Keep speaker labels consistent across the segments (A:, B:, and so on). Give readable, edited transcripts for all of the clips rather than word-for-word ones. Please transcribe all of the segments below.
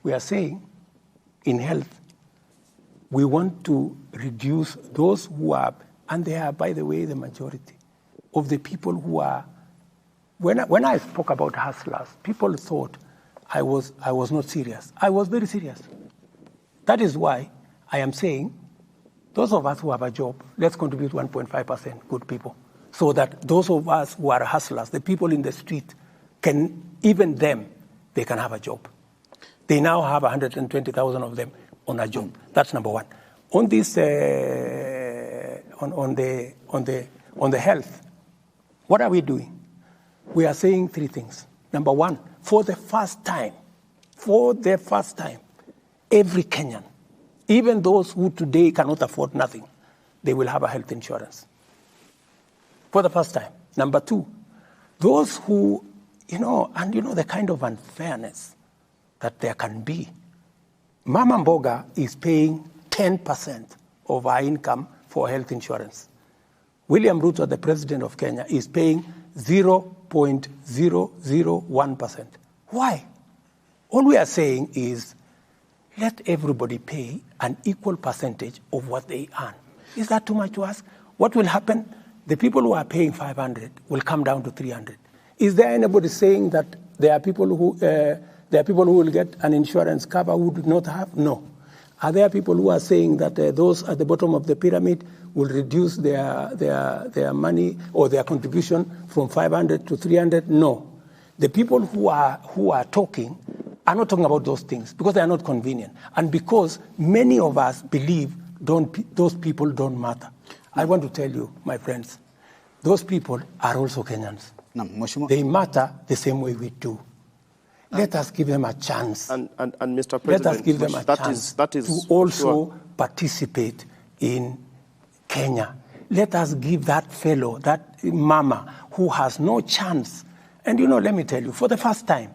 A: we are saying in health, we want to reduce those who are, and they are, by the way, the majority of the people who are, when I spoke about hustlers, people thought I was not serious. I was very serious. That is why I am saying, those of us who have a job, let's contribute 1.5% good people, so that those of us who are hustlers, the people in the street, can, even them, they can have a job. They now have 120,000 of them on a job. That's number one. On this, on the health, what are we doing? We are saying three things. Number one, for the first time, every Kenyan, even those who today cannot afford nothing, they will have a health insurance. For the first time. Number two, those who, the kind of unfairness that there can be. Mama Mboga is paying 10% of our income for health insurance. William Ruto, the president of Kenya, is paying 0.001%. Why? All we are saying is, let everybody pay an equal percentage of what they earn. Is that too much to ask? What will happen? The people who are paying 500 will come down to 300. Is there anybody saying that there are people who will get an insurance cover who do not have? No. Are there people who are saying that those at the bottom of the pyramid will reduce their money or their contribution from 500 to 300? No. The people who are talking are not talking about those things because they are not convenient, and because many of us believe those people don't matter. I want to tell you, my friends, those people are also Kenyans. They matter the same way we do. Let us give them a chance.
B: And Mr. President,
A: let us give them a chance to also participate in Kenya. Let us give that fellow, that mama who has no chance. And let me tell you, for the first time,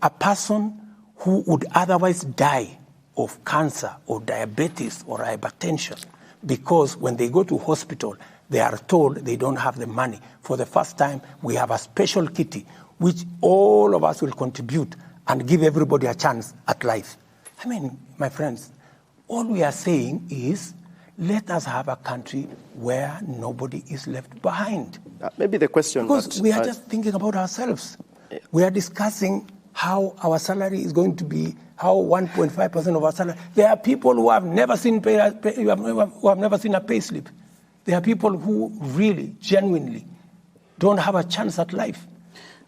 A: a person who would otherwise die of cancer or diabetes or hypertension, because when they go to hospital, they are told they don't have the money. For the first time, we have a special kitty, which all of us will contribute and give everybody a chance at life. I mean, my friends, all we are saying is, let us have a country where nobody is left behind.
B: Maybe the question...
A: Because we are just thinking about ourselves. We are discussing how our salary is going to be, how 1.5% of our salary... There are people who have never seen who have never seen a pay slip. There are people who really, genuinely, don't have a chance at life.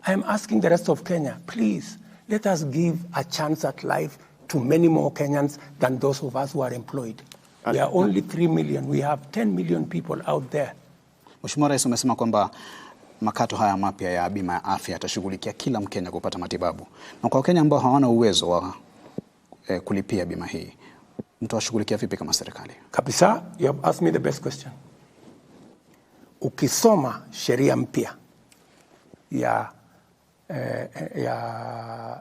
A: I am asking the rest of Kenya, please, let us give a chance at life to many more Kenyans than those of us who are employed. We are only 3 million. We have 10 million people out there.
C: Mheshimiwa Rais, umesema kwamba makato haya mapya ya bima ya afya yatashughulikia kila Mkenya kupata matibabu. Na kwa Wakenya ambao hawana uwezo wa kulipia bima hii, mtawashughulikia vipi kama serikali?
A: Kabisa, you have asked me the best question. Ukisoma sheria mpya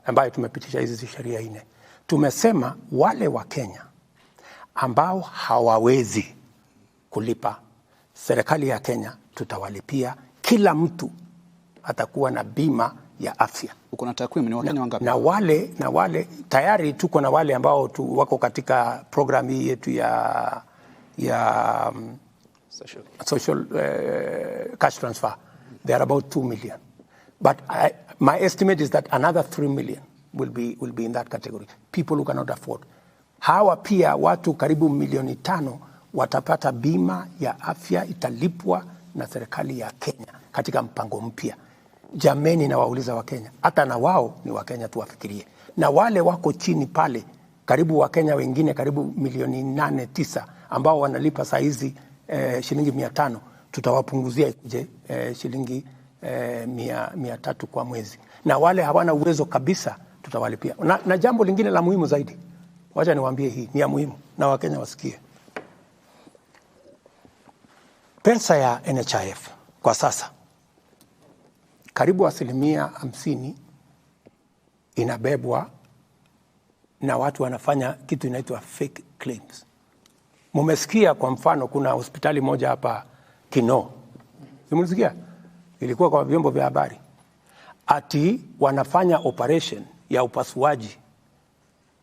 A: ambayo tumepitisha hizi sheria 4, tumesema wale wa Kenya ambao hawawezi kulipa, serikali ya Kenya tutawalipia. Kila mtu atakuwa na bima ya afya.
C: Uko na takwimu ni Wakenya wangapi? Na
A: wale tayari tuko na wale ambao wako katika program hii yetu ya social cash transfer. They are about 2 million. But my estimate is that another 3 million will be in that category. People who cannot afford. Hawa pia watu karibu 5 milioni watapata bima ya afya, italipwa na serikali ya Kenya katika mpango mpya. Jameni, na wauliza wa Kenya, hata na wao ni wa Kenya, tuwafikirie. Na wale wako chini pale, karibu wa Kenya wengine karibu 8 milioni 9 ambao wanalipa saa hizi shilingi 500, tutawapunguzia shilingi 300 kwa mwezi. Na wale hawana uwezo kabisa tutawalipia. Na jambo lingine la muhimu zaidi, wacha niwaambie, hii ni ya muhimu na Wakenya wasikie. Pesa ya NHIF kwa sasa karibu 50% inabebwa na watu wanafanya kitu inaitwa fake claims. Mumesikia kwa mfano kuna hospitali moja hapa Kino. Simulisikia? Ilikuwa kwa vyombo vya habari. Ati wanafanya operation ya upasuaji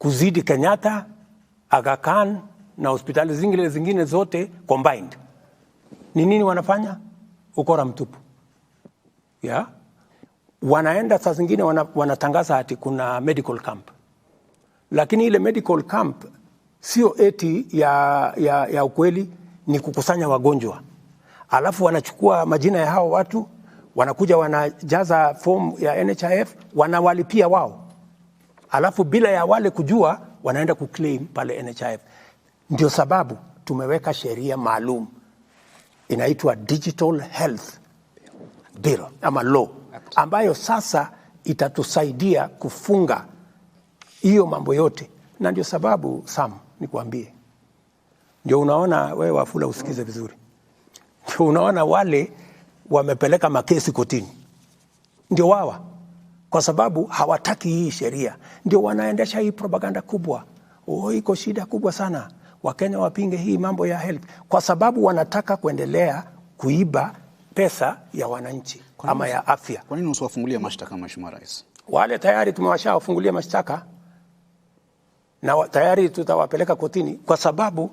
A: kuzidi Kenyatta, Aga Khan na hospitali zingine zote combined. Ni nini wanafanya? Ukora mtupu. Yeah? Wanaenda saa zingine wanatangaza ati kuna medical camp. Lakini ile medical camp sio eti ya ukweli, ni kukusanya wagonjwa. Alafu wanachukua majina ya hao watu, wanakuja wanajaza form ya NHIF, wanawalipia wao. Alafu bila ya wale kujua, wanaenda kuclaim pale NHIF. Ndio sababu tumeweka sheria maalum inaitwa Digital Health Bill ama law, ambayo sasa itatusaidia kufunga hiyo mambo yote. Na ndio sababu Sam, nikwambie, ndio unaona wewe Wafula usikize vizuri, ndio unaona wale wamepeleka makesi kotini ndio wawa, kwa sababu hawataki hii sheria. Ndio wanaendesha hii propaganda kubwa, iko shida kubwa sana, Wakenya wapinge hii mambo ya health, kwa sababu wanataka kuendelea kuiba pesa ya wananchi ama ya afya.
C: Kwa nini usiwafungulie mashtaka, Mheshimiwa Rais? Wale
A: tayari tumewashawafungulia mashtaka na tayari tutawapeleka kotini, kwa sababu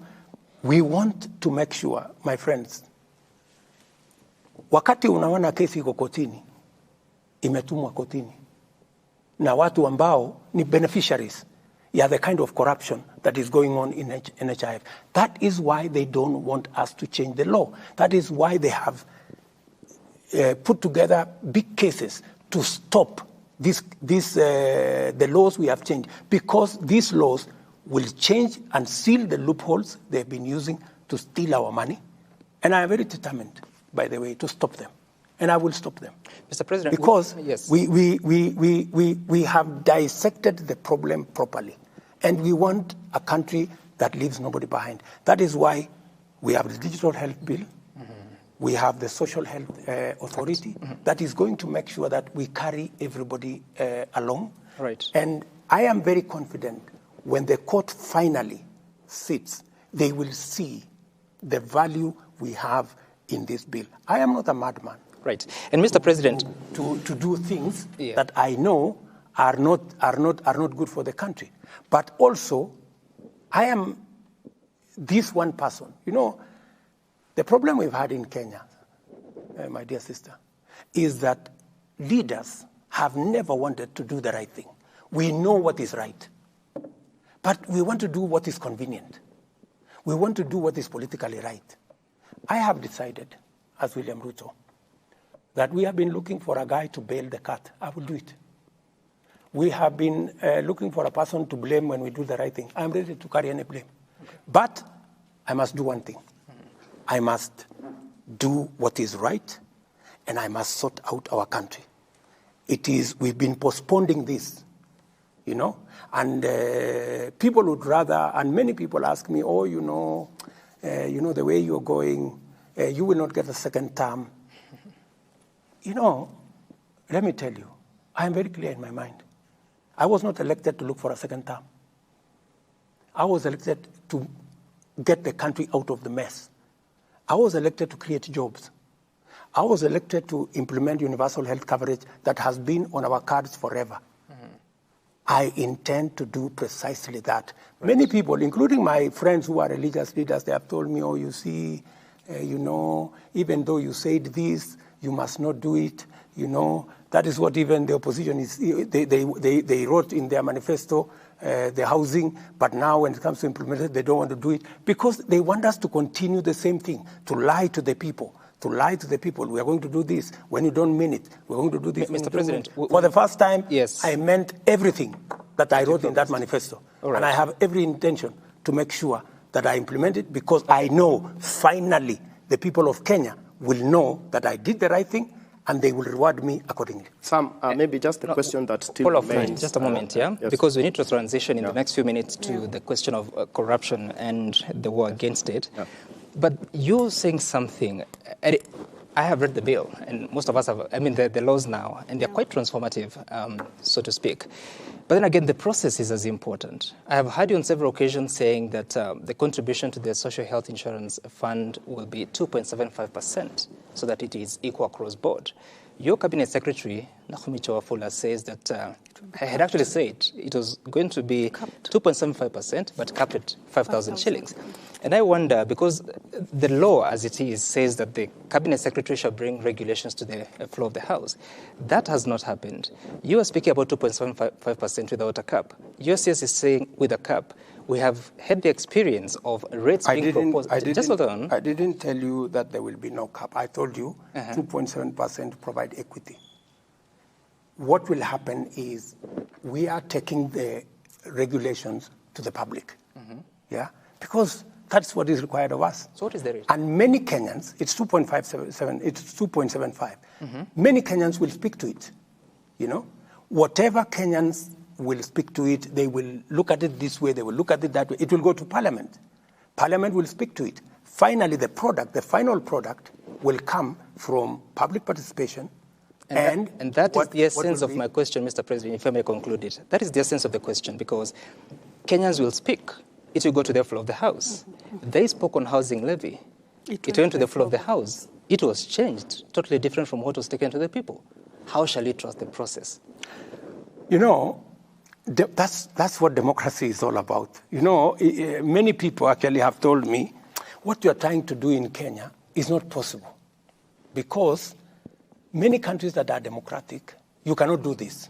A: we want to make sure, my friends, wakati unaona kesi iko kotini, imetumwa kotini na watu ambao ni beneficiaries ya the kind of corruption that is going on in NHIF. That is why they don't want us to change the law. That is why they have put together big cases to stop the laws we have changed, because these laws will change and seal the loopholes they've been using to steal our money. And I am very determined, by the way, to stop them. And I will stop them.
D: Mr. President,
A: because
D: yes.
A: we have dissected the problem properly. And we want a country that leaves nobody behind. That is why we have the Digital Health Bill. We have the Social Health Authority that is going to make sure that we carry everybody along.
D: Right.
A: And I am very confident when the court finally sits, they will see the value we have in this bill. I am not a madman.
D: Right. And Mr. President,
A: to do things that I know are not good for the country. But also, I am this one person. You know, the problem we've had in Kenya, my dear sister, is that leaders have never wanted to do the right thing. We know what is right, but we want to do what is convenient. We want to do what is politically right. I have decided, as William Ruto, that we have been looking for a guy to bail the cat. I will do it. We have been looking for a person to blame when we do the right thing. I'm ready to carry any blame. Okay. But I must do one thing. I must do what is right, and I must sort out our country. We've been postponing this, you know, and people would rather, and many people ask me, oh, you know, the way you're going, you will not get a second term. You know, let me tell you, I am very clear in my mind. I was not elected to look for a second term. I was elected to get the country out of the mess. I was elected to create jobs. I was elected to implement universal health coverage that has been on our cards forever. I intend to do precisely that. Right. Many people, including my friends who are religious leaders, they have told me, oh, you see, you know, even though you said this, you must not do it. You know, that is what even the opposition is. They wrote in their manifesto, the housing, but now when it comes to implement it, they don't want to do it because they want us to continue the same thing, to lie to the people. To lie to the people, we are going to do this. When you don't mean it, we're going to do this.
D: Mr. President,
A: for the first time,
D: yes.
A: I meant everything that I wrote in that manifesto.
D: Right.
A: And I have every intention to make sure that I implement it because I know finally the people of Kenya will know that I did the right thing and they will reward me accordingly.
B: Sam, maybe just a question that still remains.
D: Just a moment, yeah? Yes. Because we need to transition in the next few minutes to the question of corruption and the war against it. Yeah. But you're saying something. I have read the bill, and most of us have, I mean, the laws now, and they're quite transformative, so to speak. But then again, the process is as important. I have heard you on several occasions saying that the contribution to the Social Health Insurance Fund will be 2.75%, so that it is equal across board. Your cabinet secretary, Nakumicha Wafula, says that had actually said it was going to be 2.75%, but capped at 5,000 shillings. And I wonder, because the law as it is says that the cabinet secretary shall bring regulations to the floor of the House. That has not happened. You are speaking about 2.75% without a cap. USCS is saying with a cap. We have had the experience of rates being proposed. Just hold on.
A: I didn't tell you that there will be no cap. I told you 2.7% provide equity. What will happen is we are taking the regulations to the public. Yeah? Because that's what is required of us.
D: So what is the rate?
A: And many Kenyans, it's 2.57, it's 2.75. Many Kenyans will speak to it. You know? Whatever Kenyans will speak to it, they will look at it this way, they will look at it that way. It will go to Parliament. Parliament will speak to it. Finally, the final product will come from public participation. And
D: that is the essence of my question, Mr. President, if I may conclude it. That is the essence of the question, because Kenyans will speak. It will go to the floor of the House. They spoke on housing levy. It went to the floor of the House. It was changed, totally different from what was taken to the people. How shall we trust the process?
A: You know, that's what democracy is all about. You know, many people actually have told me, what you're trying to do in Kenya is not possible. Because many countries that are democratic, you cannot do this.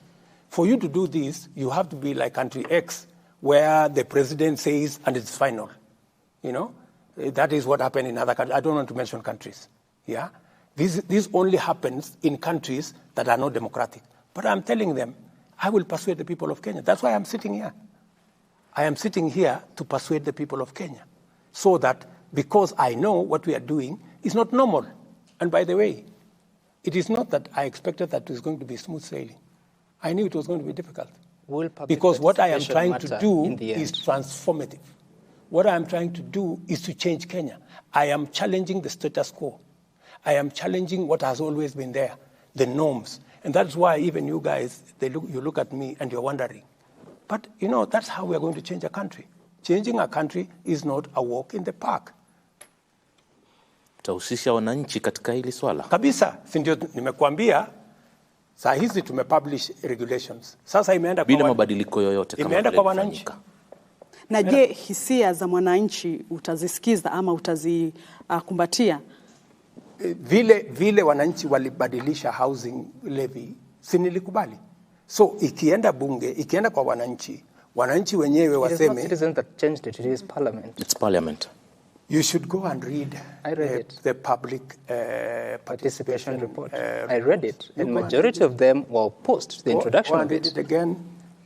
A: For you to do this, you have to be like country X, where the president says, and it's final. You know, that is what happened in other countries. I don't want to mention countries. Yeah, this only happens in countries that are not democratic. But I'm telling them, I will persuade the people of Kenya. That's why I'm sitting here. I am sitting here to persuade the people of Kenya, so that because I know what we are doing is not normal. And by the way, it is not that I expected that it was going to be smooth sailing. I knew it was going to be difficult. Because what I am trying to do is transformative. What I am trying to do is to change Kenya. I am challenging the status quo. I am challenging what has always been there, the norms. And that's why even you guys, you look at me and you're wondering. But, you know, that's how we are going to change a country. Changing a country is not a walk in the park.
E: Utahusisha wananchi katika hili swala?
A: Kabisa, si ndio nimekuambia, saa hizi tumepublish regulations. Sasa imeenda
E: bila mabadiliko yoyote kama
A: imeenda kwa wananchi.
F: Na je, hisia za mwananchi utazisikiza ama utazikumbatia?
A: Vile wananchi walibadilisha housing levy, si nilikubali. So ikienda bunge, ikienda kwa wananchi wenyewe waseme.
D: It is not citizens that changed it, it is parliament.
E: It's parliament.
A: You should go and read the public participation
D: report. I read it, and majority of them were opposed to the introduction of it.
A: Read it again,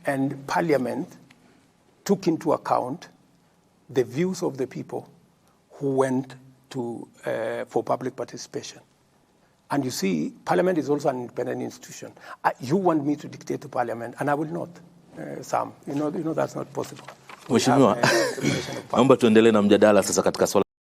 A: and Parliament took into account the views of the people who went to for public participation. And you see, Parliament is also an independent institution. You want me to dictate to Parliament, and I will not, Sam. You know that's not possible.
E: Mheshimiwa, naomba tuendelee na mjadala sasa katika swala